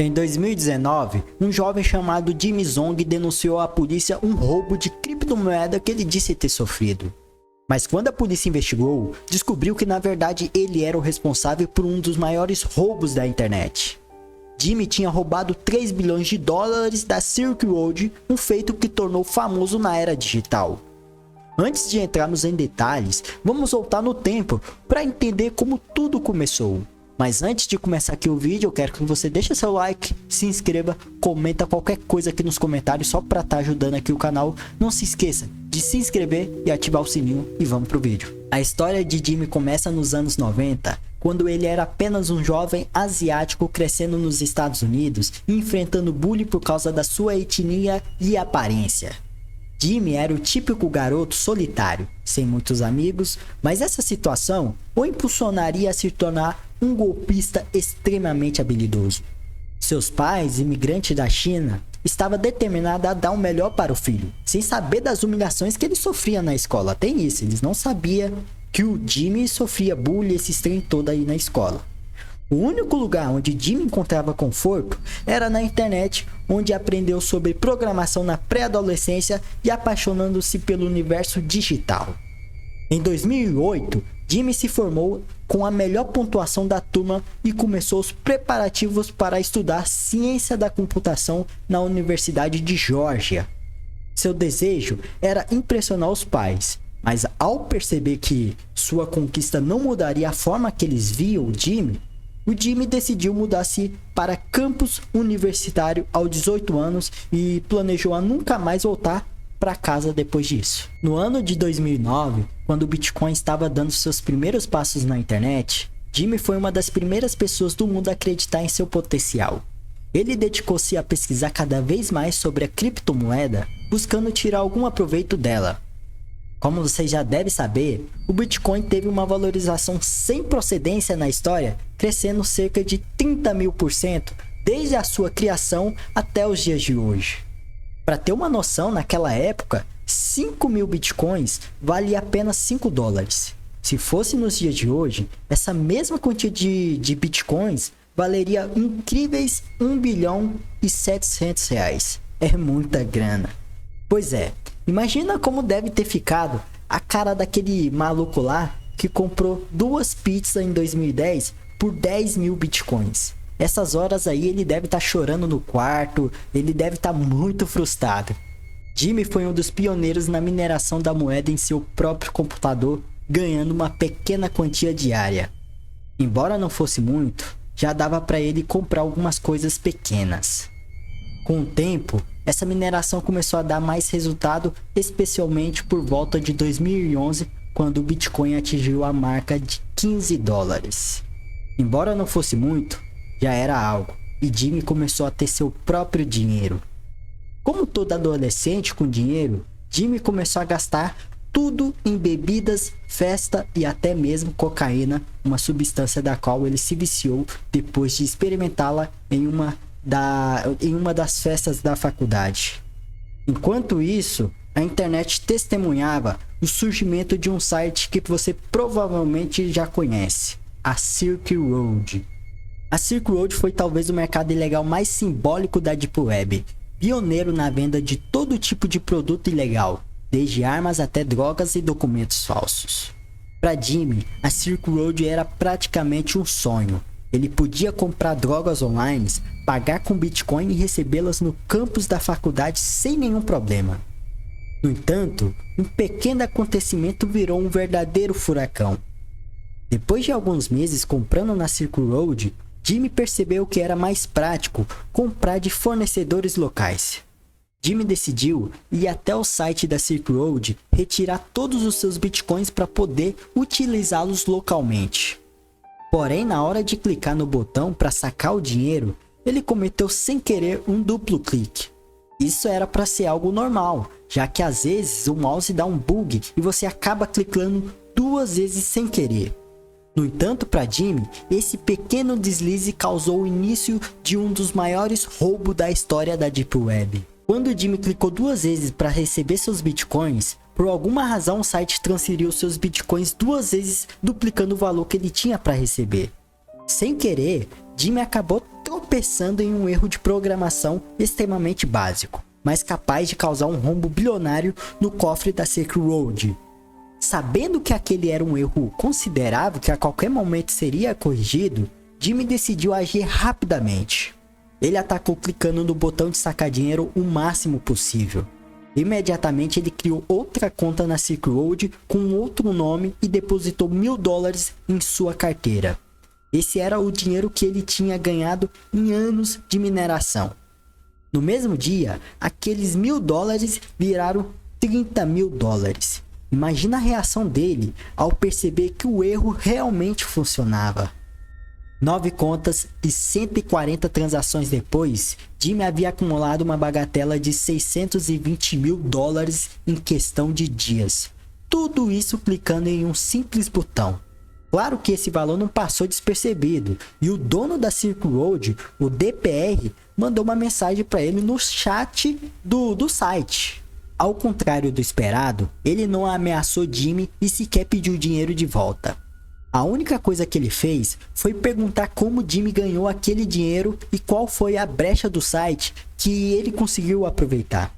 Em 2019, um jovem chamado Jimmy Zong denunciou à polícia um roubo de criptomoeda que ele disse ter sofrido. Mas quando a polícia investigou, descobriu que na verdade ele era o responsável por um dos maiores roubos da internet. Jimmy tinha roubado 3 bilhões de dólares da Silk Road, um feito que tornou famoso na era digital. Antes de entrarmos em detalhes, vamos voltar no tempo para entender como tudo começou. Mas antes de começar aqui o vídeo, eu quero que você deixe seu like, se inscreva, comenta qualquer coisa aqui nos comentários só para estar ajudando aqui o canal. Não se esqueça de se inscrever e ativar o sininho e vamos pro vídeo. A história de Jimmy começa nos anos 90, quando ele era apenas um jovem asiático crescendo nos Estados Unidos e enfrentando bullying por causa da sua etnia e aparência. Jimmy era o típico garoto solitário, sem muitos amigos, mas essa situação o impulsionaria a se tornar um golpista extremamente habilidoso. Seus pais, imigrantes da China, estavam determinados a dar o melhor para o filho, sem saber das humilhações que ele sofria na escola. Tem isso, eles não sabiam que o Jimmy sofria bullying, esse trem todo aí na escola. O único lugar onde Jimmy encontrava conforto era na internet, onde aprendeu sobre programação na pré-adolescência e apaixonando-se pelo universo digital. Em 2008, Jimmy se formou com a melhor pontuação da turma e começou os preparativos para estudar ciência da computação na Universidade de Geórgia. Seu desejo era impressionar os pais, mas ao perceber que sua conquista não mudaria a forma que eles viam o Jimmy decidiu mudar-se para campus universitário aos 18 anos e planejou a nunca mais voltar para casa depois disso. No ano de 2009, quando o Bitcoin estava dando seus primeiros passos na internet, Jimmy foi uma das primeiras pessoas do mundo a acreditar em seu potencial. Ele dedicou-se a pesquisar cada vez mais sobre a criptomoeda, buscando tirar algum proveito dela. Como vocês já devem saber, o Bitcoin teve uma valorização sem procedência na história, crescendo cerca de 30.000% desde a sua criação até os dias de hoje. Para ter uma noção, naquela época, 5.000 Bitcoins valia apenas 5 dólares. Se fosse nos dias de hoje, essa mesma quantia de Bitcoins valeria incríveis 1 bilhão e 700 reais. É muita grana. Pois é. Imagina como deve ter ficado a cara daquele maluco lá que comprou 2 pizzas em 2010 por 10.000 bitcoins. Essas horas aí ele deve estar chorando no quarto, ele deve estar muito frustrado. Jimmy foi um dos pioneiros na mineração da moeda em seu próprio computador, ganhando uma pequena quantia diária. Embora não fosse muito, já dava para ele comprar algumas coisas pequenas. Com o tempo, essa mineração começou a dar mais resultado, especialmente por volta de 2011, quando o Bitcoin atingiu a marca de 15 dólares. Embora não fosse muito, já era algo, e Jimmy começou a ter seu próprio dinheiro. Como todo adolescente com dinheiro, Jimmy começou a gastar tudo em bebidas, festa e até mesmo cocaína, uma substância da qual ele se viciou depois de experimentá-la em uma das festas da faculdade. Enquanto isso, a internet testemunhava o surgimento de um site que você provavelmente já conhece, a Silk Road. A Silk Road foi talvez o mercado ilegal mais simbólico da Deep Web, pioneiro na venda de todo tipo de produto ilegal, desde armas até drogas e documentos falsos. Para Jimmy, a Silk Road era praticamente um sonho. Ele podia comprar drogas online, pagar com Bitcoin e recebê-las no campus da faculdade sem nenhum problema. No entanto, um pequeno acontecimento virou um verdadeiro furacão. Depois de alguns meses comprando na Silk Road, Jimmy percebeu que era mais prático comprar de fornecedores locais. Jimmy decidiu ir até o site da Silk Road retirar todos os seus Bitcoins para poder utilizá-los localmente. Porém, na hora de clicar no botão para sacar o dinheiro, ele cometeu sem querer um duplo clique. Isso era para ser algo normal, já que às vezes o mouse dá um bug e você acaba clicando 2 vezes sem querer. No entanto, para Jimmy, esse pequeno deslize causou o início de um dos maiores roubos da história da Deep Web. Quando Jimmy clicou 2 vezes para receber seus Bitcoins, por alguma razão o site transferiu seus Bitcoins 2 vezes, duplicando o valor que ele tinha para receber. Sem querer, Jimmy acabou tropeçando em um erro de programação extremamente básico, mas capaz de causar um rombo bilionário no cofre da Silk Road. Sabendo que aquele era um erro considerável que a qualquer momento seria corrigido, Jimmy decidiu agir rapidamente. Ele atacou clicando no botão de sacar dinheiro o máximo possível. Imediatamente ele criou outra conta na Silk Road com outro nome e depositou $1000 em sua carteira. Esse era o dinheiro que ele tinha ganhado em anos de mineração. No mesmo dia, aqueles $1000 viraram $30.000. Imagina a reação dele ao perceber que o erro realmente funcionava. 9 contas e 140 transações depois, Jimmy havia acumulado uma bagatela de $620.000 em questão de dias. Tudo isso clicando em um simples botão. Claro que esse valor não passou despercebido, e o dono da Silk Road, o DPR, mandou uma mensagem para ele no chat do site. Ao contrário do esperado, ele não ameaçou Jimmy e sequer pediu dinheiro de volta. A única coisa que ele fez foi perguntar como Jimmy ganhou aquele dinheiro e qual foi a brecha do site que ele conseguiu aproveitar.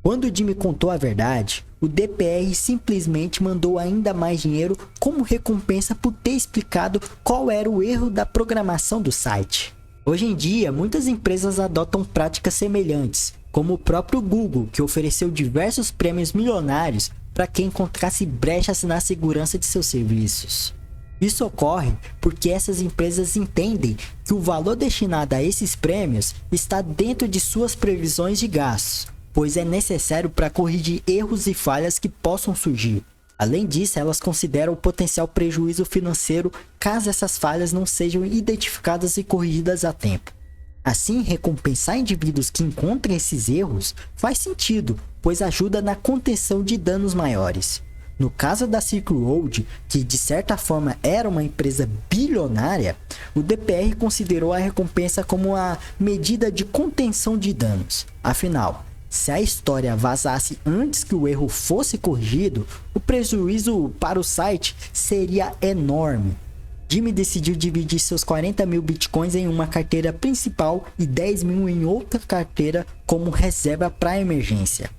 Quando Jimmy contou a verdade, o DPR simplesmente mandou ainda mais dinheiro como recompensa por ter explicado qual era o erro da programação do site. Hoje em dia, muitas empresas adotam práticas semelhantes, como o próprio Google, que ofereceu diversos prêmios milionários para quem encontrasse brechas na segurança de seus serviços. Isso ocorre porque essas empresas entendem que o valor destinado a esses prêmios está dentro de suas previsões de gastos, pois é necessário para corrigir erros e falhas que possam surgir. Além disso, elas consideram o potencial prejuízo financeiro caso essas falhas não sejam identificadas e corrigidas a tempo. Assim, recompensar indivíduos que encontrem esses erros faz sentido, pois ajuda na contenção de danos maiores. No caso da Silk Road, que de certa forma era uma empresa bilionária, o DPR considerou a recompensa como uma medida de contenção de danos. Afinal, se a história vazasse antes que o erro fosse corrigido, o prejuízo para o site seria enorme. Jimmy decidiu dividir seus 40.000 bitcoins em uma carteira principal e 10.000 em outra carteira como reserva para emergência.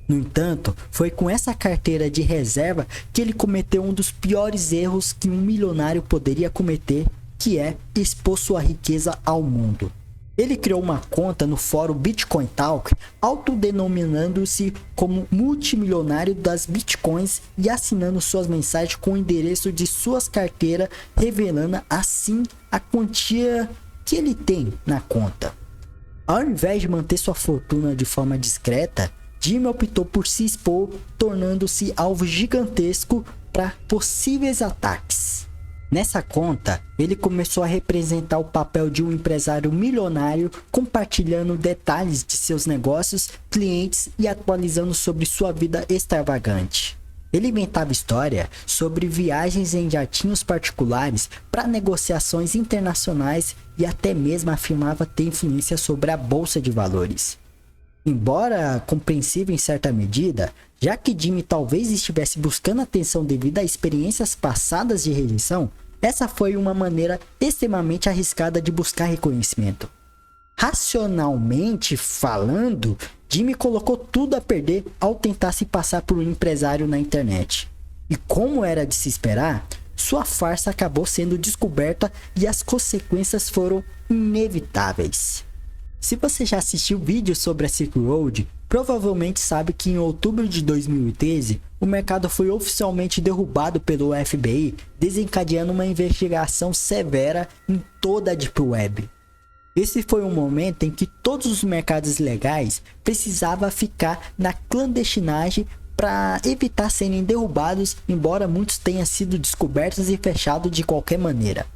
No entanto, foi com essa carteira de reserva que ele cometeu um dos piores erros que um milionário poderia cometer, que é expor sua riqueza ao mundo. Ele criou uma conta no fórum Bitcoin Talk, autodenominando-se como multimilionário das bitcoins e assinando suas mensagens com o endereço de suas carteiras, revelando assim a quantia que ele tem na conta. Ao invés de manter sua fortuna de forma discreta, Jimmy optou por se expor, tornando-se alvo gigantesco para possíveis ataques. Nessa conta, ele começou a representar o papel de um empresário milionário, compartilhando detalhes de seus negócios, clientes e atualizando sobre sua vida extravagante. Ele inventava história sobre viagens em jatinhos particulares para negociações internacionais e até mesmo afirmava ter influência sobre a bolsa de valores. Embora compreensível em certa medida, já que Jimmy talvez estivesse buscando atenção devido a experiências passadas de rejeição, essa foi uma maneira extremamente arriscada de buscar reconhecimento. Racionalmente falando, Jimmy colocou tudo a perder ao tentar se passar por um empresário na internet. E como era de se esperar, sua farsa acabou sendo descoberta e as consequências foram inevitáveis. Se você já assistiu vídeos sobre a Silk Road, provavelmente sabe que em outubro de 2013, o mercado foi oficialmente derrubado pelo FBI, desencadeando uma investigação severa em toda a Deep Web. Esse foi um momento em que todos os mercados legais precisavam ficar na clandestinagem para evitar serem derrubados, embora muitos tenham sido descobertos e fechados de qualquer maneira.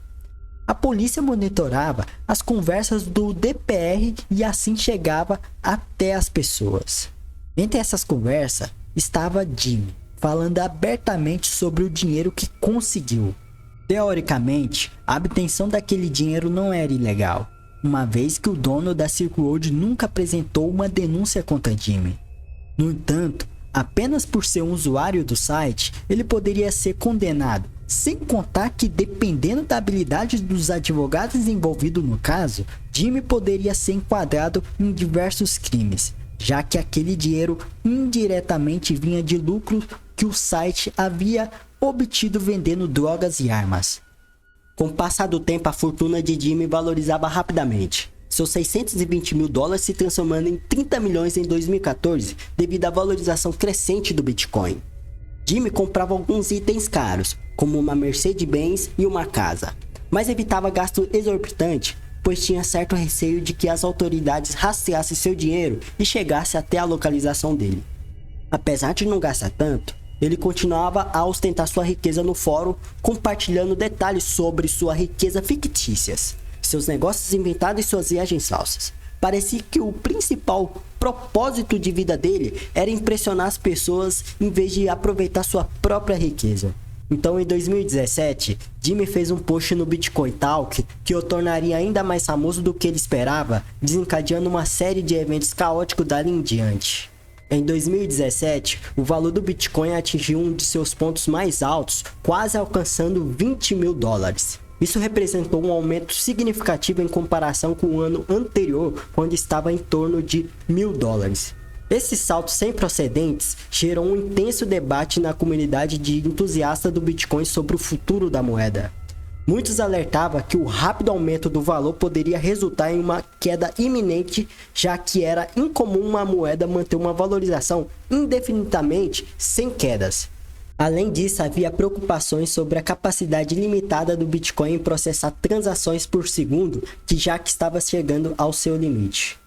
A polícia monitorava as conversas do DPR e assim chegava até as pessoas. Entre essas conversas estava Jimmy, falando abertamente sobre o dinheiro que conseguiu. Teoricamente, a obtenção daquele dinheiro não era ilegal, uma vez que o dono da Silk Road nunca apresentou uma denúncia contra Jimmy. No entanto, apenas por ser um usuário do site, ele poderia ser condenado, Sem contar que, dependendo da habilidade dos advogados envolvidos no caso, Jimmy poderia ser enquadrado em diversos crimes, já que aquele dinheiro indiretamente vinha de lucros que o site havia obtido vendendo drogas e armas. Com o passar do tempo, a fortuna de Jimmy valorizava rapidamente, seus 620 mil dólares se transformando em 30 milhões em 2014 devido à valorização crescente do Bitcoin. Jimmy comprava alguns itens caros, como uma Mercedes-Benz e uma casa, mas evitava gasto exorbitante, pois tinha certo receio de que as autoridades rastreassem seu dinheiro e chegassem até a localização dele. Apesar de não gastar tanto, ele continuava a ostentar sua riqueza no fórum, compartilhando detalhes sobre sua riqueza fictícias, seus negócios inventados e suas viagens falsas. Parecia que o principal propósito de vida dele era impressionar as pessoas em vez de aproveitar sua própria riqueza. Então, em 2017, Jimmy fez um post no Bitcoin Talk que o tornaria ainda mais famoso do que ele esperava, desencadeando uma série de eventos caóticos dali em diante. Em 2017, o valor do Bitcoin atingiu um de seus pontos mais altos, quase alcançando 20 mil dólares. Isso representou um aumento significativo em comparação com o ano anterior, quando estava em torno de 1.000 dólares. Esse salto sem precedentes gerou um intenso debate na comunidade de entusiastas do Bitcoin sobre o futuro da moeda. Muitos alertavam que o rápido aumento do valor poderia resultar em uma queda iminente, já que era incomum uma moeda manter uma valorização indefinidamente sem quedas. Além disso, havia preocupações sobre a capacidade limitada do Bitcoin em processar transações por segundo, que já que estava chegando ao seu limite.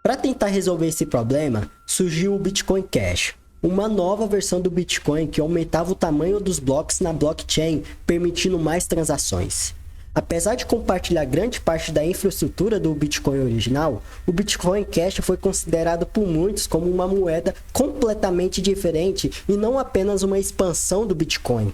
Para tentar resolver esse problema, surgiu o Bitcoin Cash, uma nova versão do Bitcoin que aumentava o tamanho dos blocos na blockchain, permitindo mais transações. Apesar de compartilhar grande parte da infraestrutura do Bitcoin original, o Bitcoin Cash foi considerado por muitos como uma moeda completamente diferente e não apenas uma expansão do Bitcoin.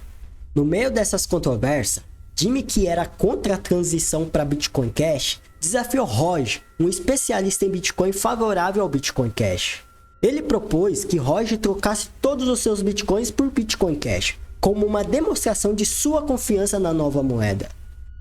No meio dessas controvérsias, Jimmy, que era contra a transição para Bitcoin Cash, desafiou Roger, um especialista em Bitcoin favorável ao Bitcoin Cash. Ele propôs que Roger trocasse todos os seus Bitcoins por Bitcoin Cash, como uma demonstração de sua confiança na nova moeda.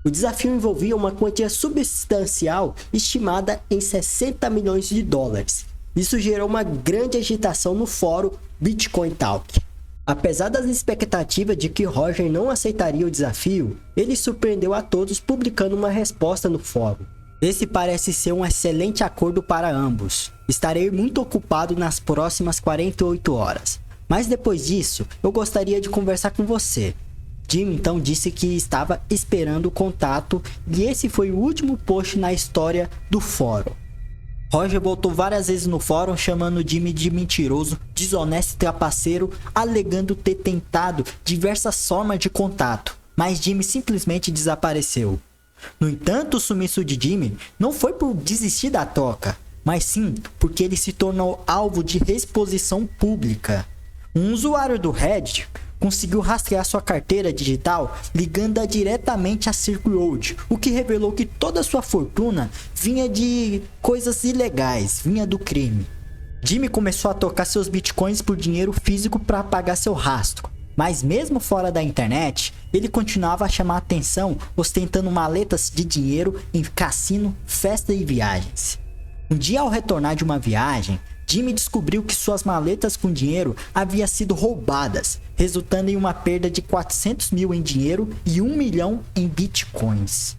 O desafio envolvia uma quantia substancial estimada em 60 milhões de dólares. Isso gerou uma grande agitação no fórum Bitcoin Talk. Apesar das expectativas de que Roger não aceitaria o desafio, ele surpreendeu a todos publicando uma resposta no fórum. Esse parece ser um excelente acordo para ambos. Estarei muito ocupado nas próximas 48 horas. Mas depois disso, eu gostaria de conversar com você. Jimmy então disse que estava esperando o contato e esse foi o último post na história do fórum. Roger voltou várias vezes no fórum chamando Jimmy de mentiroso, desonesto e trapaceiro, alegando ter tentado diversas formas de contato, mas Jimmy simplesmente desapareceu. No entanto, o sumiço de Jimmy não foi por desistir da troca, mas sim porque ele se tornou alvo de exposição pública. Um usuário do Reddit conseguiu rastrear sua carteira digital ligando-a diretamente a Silk Road, o que revelou que toda sua fortuna vinha de coisas ilegais, vinha do crime. Jimmy começou a trocar seus bitcoins por dinheiro físico para apagar seu rastro, mas mesmo fora da internet, ele continuava a chamar atenção ostentando maletas de dinheiro em cassino, festa e viagens. Um dia, ao retornar de uma viagem, Jimmy descobriu que suas maletas com dinheiro haviam sido roubadas, resultando em uma perda de 400 mil em dinheiro e 1 milhão em bitcoins.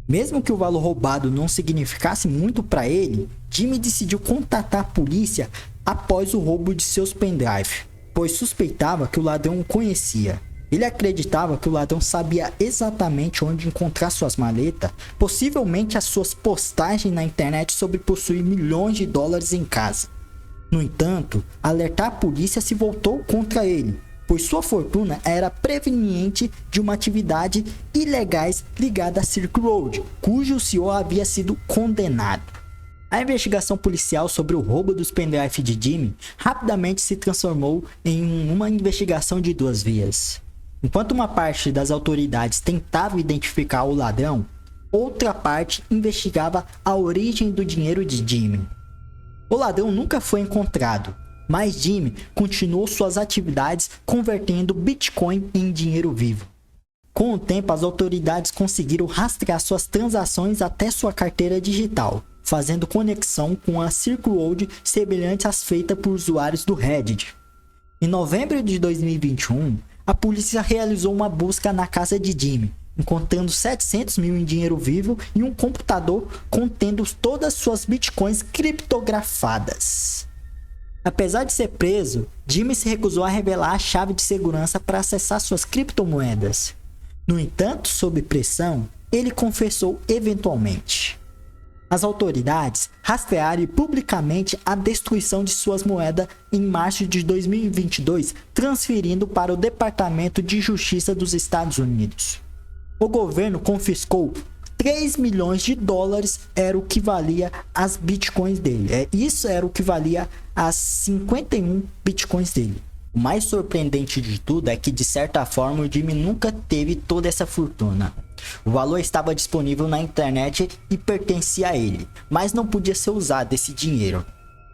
Mesmo que o valor roubado não significasse muito para ele, Jimmy decidiu contatar a polícia após o roubo de seus pendrive, pois suspeitava que o ladrão o conhecia. Ele acreditava que o ladrão sabia exatamente onde encontrar suas maletas, possivelmente as suas postagens na internet sobre possuir milhões de dólares em casa. No entanto, alertar a polícia se voltou contra ele, pois sua fortuna era proveniente de uma atividade ilegais ligada a Silk Road, cujo CEO havia sido condenado. A investigação policial sobre o roubo dos pendrive de Jimmy rapidamente se transformou em uma investigação de duas vias. Enquanto uma parte das autoridades tentava identificar o ladrão, outra parte investigava a origem do dinheiro de Jimmy. O ladrão nunca foi encontrado, mas Jimmy continuou suas atividades convertendo Bitcoin em dinheiro vivo. Com o tempo, as autoridades conseguiram rastrear suas transações até sua carteira digital, fazendo conexão com a Silk Road semelhante às feitas por usuários do Reddit. Em novembro de 2021, a polícia realizou uma busca na casa de Jimmy, encontrando 700 mil em dinheiro vivo e um computador contendo todas suas bitcoins criptografadas. Apesar de ser preso, Jimmy se recusou a revelar a chave de segurança para acessar suas criptomoedas. No entanto, sob pressão, ele confessou eventualmente. As autoridades rastrearam publicamente a destruição de suas moedas em março de 2022, transferindo para o Departamento de Justiça dos Estados Unidos. O governo confiscou 3 milhões de dólares, era o que valia as bitcoins dele. Isso era o que valia as 51 bitcoins dele. O mais surpreendente de tudo é que, de certa forma, o Jimmy nunca teve toda essa fortuna. O valor estava disponível na internet e pertencia a ele, mas não podia ser usado esse dinheiro.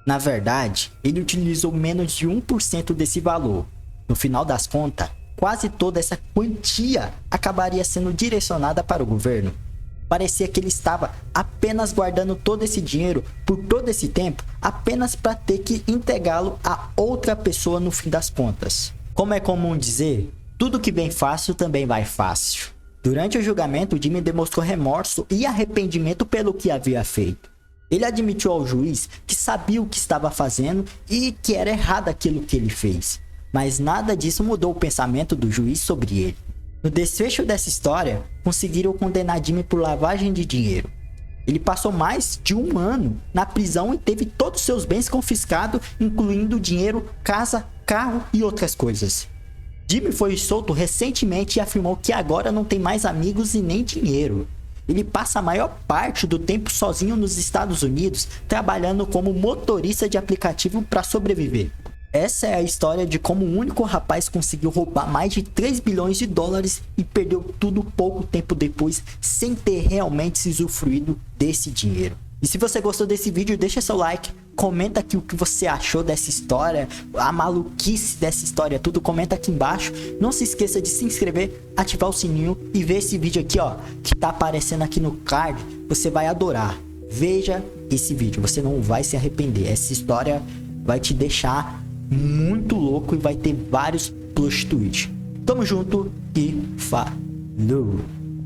Na verdade, ele utilizou menos de 1% desse valor. No final das contas, quase toda essa quantia acabaria sendo direcionada para o governo. Parecia que ele estava apenas guardando todo esse dinheiro por todo esse tempo, apenas para ter que entregá-lo a outra pessoa no fim das contas. Como é comum dizer, tudo que vem fácil também vai fácil. Durante o julgamento, Jimmy demonstrou remorso e arrependimento pelo que havia feito. Ele admitiu ao juiz que sabia o que estava fazendo e que era errado aquilo que ele fez. Mas nada disso mudou o pensamento do juiz sobre ele. No desfecho dessa história, conseguiram condenar Jimmy por lavagem de dinheiro. Ele passou mais de 1 ano na prisão e teve todos os seus bens confiscados, incluindo dinheiro, casa, carro e outras coisas. Jimmy foi solto recentemente e afirmou que agora não tem mais amigos e nem dinheiro. Ele passa a maior parte do tempo sozinho nos Estados Unidos, trabalhando como motorista de aplicativo para sobreviver. Essa é a história de como o único rapaz conseguiu roubar mais de 3 bilhões de dólares e perdeu tudo pouco tempo depois, sem ter realmente se usufruído desse dinheiro. E se você gostou desse vídeo, deixa seu like, comenta aqui o que você achou dessa história, a maluquice dessa história, tudo comenta aqui embaixo. Não se esqueça de se inscrever, ativar o sininho e ver esse vídeo aqui, ó, que tá aparecendo aqui no card, você vai adorar. Veja esse vídeo, você não vai se arrepender, essa história vai te deixar muito louco e vai ter vários plot twists. Tamo junto e falou!